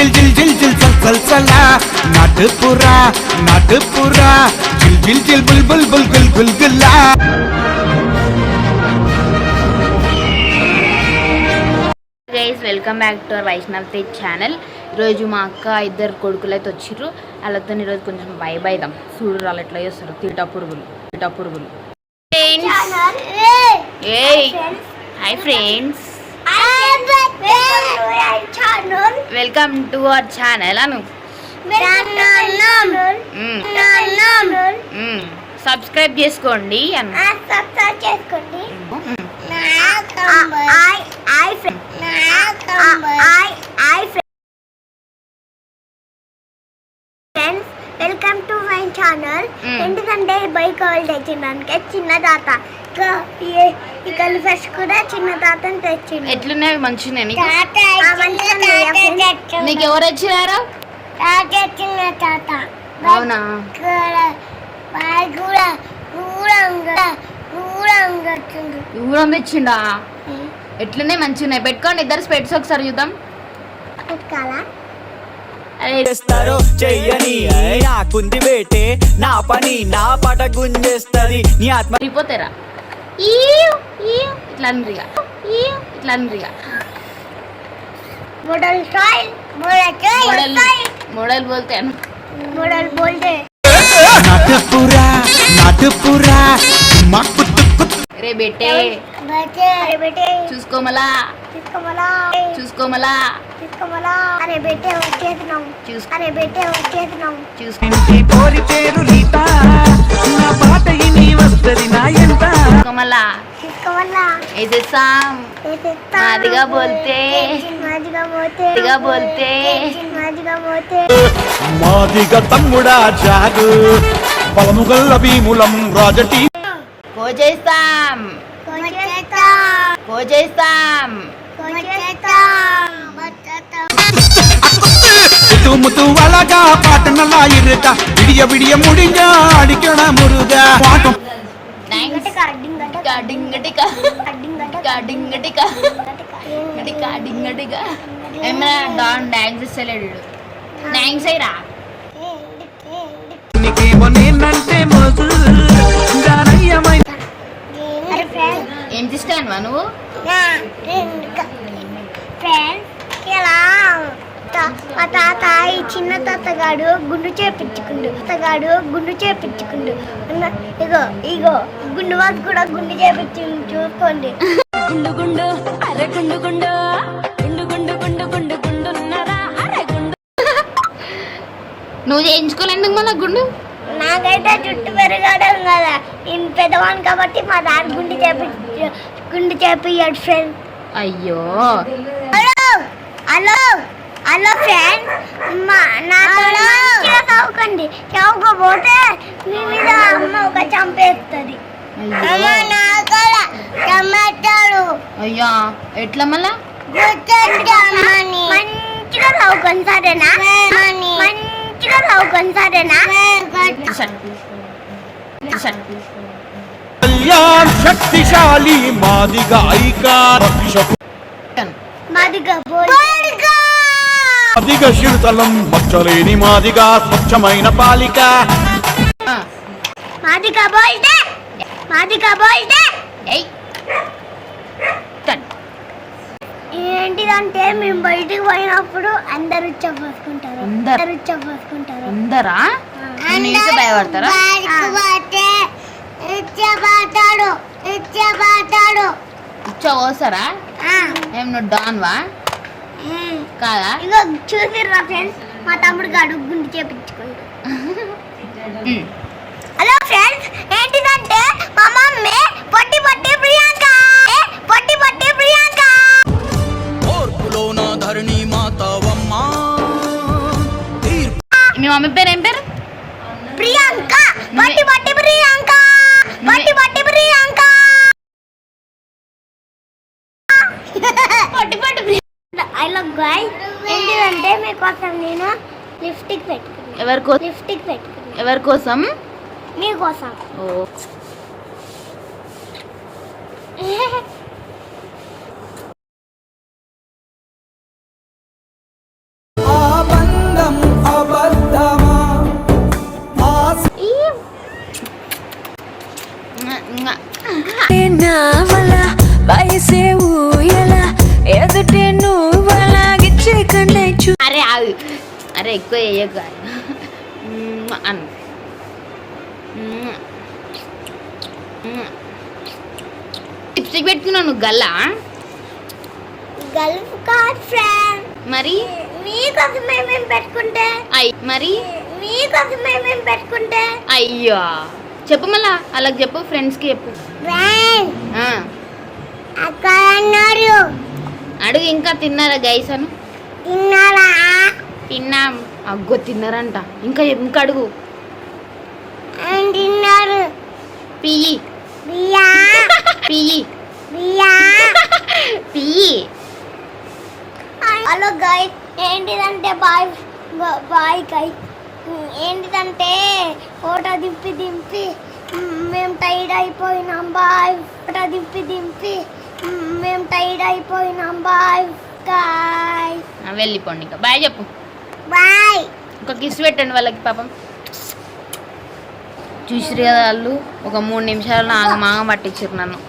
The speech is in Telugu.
జిల్ జిల్ జిల్ జిల్ చల్ చల్ చలా నాటుపురా నాటుపురా జిల్ జిల్ జిల్ బుల్ బుల్ బుల్ గుల్ గుల్ గుల్లా. Guys welcome back to our Vaishnav Tej channel. ఈరోజు మా అక్క ఇద్దరు కొడుకులు అయితే వచ్చిర్రు. వాళ్ళతో ఈరోజు కొంచెం వైబ్ అవుదాం. చూడు వాళ్ళు ఎట్లా చేస్తారు తీటా పురుగులు. Hi friends, welcome to our channel. అను సబ్స్క్రైబ్ చేసుకోండి అను. Welcome to my channel. ఎందుకంటే బైక్ వాళ్ళు తెచ్చినానికి చిన్న తాత ఇక్కడ ఫస్ట్ కూడా చిన్న తాతని తెచ్చింది. ఎట్లున్నాయి? మంచిగా నీకు ఎవరు వచ్చినారా? చిన్న తాత. అవునా? ఊరం తెచ్చిండా? ఎట్లున్నాయి? మంచిగా ఉన్నాయి. పెట్టుకోండి ఇద్దరు స్పెట్స్ ఒకసారి చూద్దాం. పెట్టుకోవాలా? చేస్తారో చెయ్యని నాకుంది బేటే నా పని నా పట గుంజేస్తుంది నీ ఆత్మ అయిపోతారా? ఇట్లా అనరిగా మోడల్ బోల్తే నాటుపురా నాటుపురా రే బేటే చూసుకోమలా అరే బేటే వచ్చేస్తున్నాం. అరే బేటే వచ్చేస్తున్నాం. కోరి పేరు లీత నా పాట ఇని వస్తది నా ఎంత చూసుకోమలా వేసేసాం. మాదిగా బోల్తే మాదిగా తమ్ముడా జాగు పలముగల్ల భీములం రాజటి కోచేస్తాం. ముతు అలగా పాటనలా ఇరుక విడియ విడియ ముడిగా అడికడ మురుగా పాటం ఏమైనా డాన్ డాన్స్ ఇస్తలేడు. డాన్స్ అయ్యరా? నీకేమో నేనంటే మోసు ఏం చేస్తాను నువ్వు? మా తాత ఈ చిన్న తాతగాడు గుండు చేపించుకుండు. ఇగో గుండు వాసు కూడా గుండు చేపించు చూసుకోండి. నువ్వు చేయించుకోలేందుకు మళ్ళా గుండు? నాకైతే జుట్టు పెరగడం కదా, నేను పెద్దవాడిని కాబట్టి మా దాని గుండు చేపియ్యాడు ఫ్రెండ్. అయ్యో హలో ఫ్రెండ్, మంచిగా చదువుకోండి. చదువుకోపోతే మీ మీద అమ్మ ఒక చంపేస్తుంది. అయ్యా ఎట్లా మళ్ళా? మంచిగా చదువుకోండి సరేనా? కళ్యాణ్ శక్తిశాలి మాదిగా మాదిగా శిరుతలం మచ్చలేని మాదిగా స్వచ్ఛమైన పాలిక ఏంటిదంటే మేము బయటికి పోయినప్పుడు అందరు చెప్పేసుకుంటారు. అందరా భయపడతారా? ఇచ్చోసారా? ఏం నువ్వు డాన్వా కాదా? ఇగో చూసిర్రా ఫ్రెండ్స్, మా తమ్ముడు గాడు గుండు చేపించుకుంటాడు. హలో ఫ్రెండ్స్, ఏంటిదంటే మా మమ్మీ పొట్టి ప్రియాంక ఓర్పులోన ధరణి మాతవమ్మ. మీ మమ్మీ పేరు ఏం పేరు? ప్రియాంక. పొట్టి ప్రియాంక. I love guys. ఏంటిదంటే మీకోసం నేను లిప్స్టిక్ పెట్టుకున్నాను. ఎవరి కోసం? మీకోసం. ఓ వేసేవు ఎలా ఎదుటే నువ్వు అలాగిచ్చే కన్నే చూ అరే ఆగు, అరే ఎక్కువ వేయక అను. లిప్స్టిక్ పెట్టుకున్నావు నువ్వు గల్లా? గల్ఫ్ కాదు ఫ్రెండ్, మరి మీకోసమే మేము పెట్టుకుంటే, మరి మీకోసమే మేము పెట్టుకుంటే. అయ్యో చెప్పు మళ్ళా, అలా చెప్పు, ఫ్రెండ్స్కి చెప్పు. ఫ్రెండ్ ఆ, అక్క అన్నారు, అడుగు ఇంకా తిన్నారా గైస్ అను. తిన్నారా? తిన్నాం. అగ్గో తిన్నారంట. ఇంకా ఇంకా అడుగు. తిన్నారు. పియ్యి బియ్యా పియ్యి బియ్యా పియ్యి. హలో గైస్, ఏంటిదంటే బాయ్ బాయ్ గైస్, ఏంటిదంటే ఫోటో దింపి మేము టైర్డ్ అయిపోయినాం బాయ్. ఫోటో దింపి మేము టైర్డ్ అయిపోయినాం బాయ్ గాయ్. వెళ్ళిపోండి ఇంకా. బాయ్ చెప్పు. బాయ్. ఒక కిస్ పెట్టండి వాళ్ళకి పాపం. చూసిరు కదా వాళ్ళు ఒక 3 నిమిషాలు ఆగమాగం పట్టించారు నన్ను.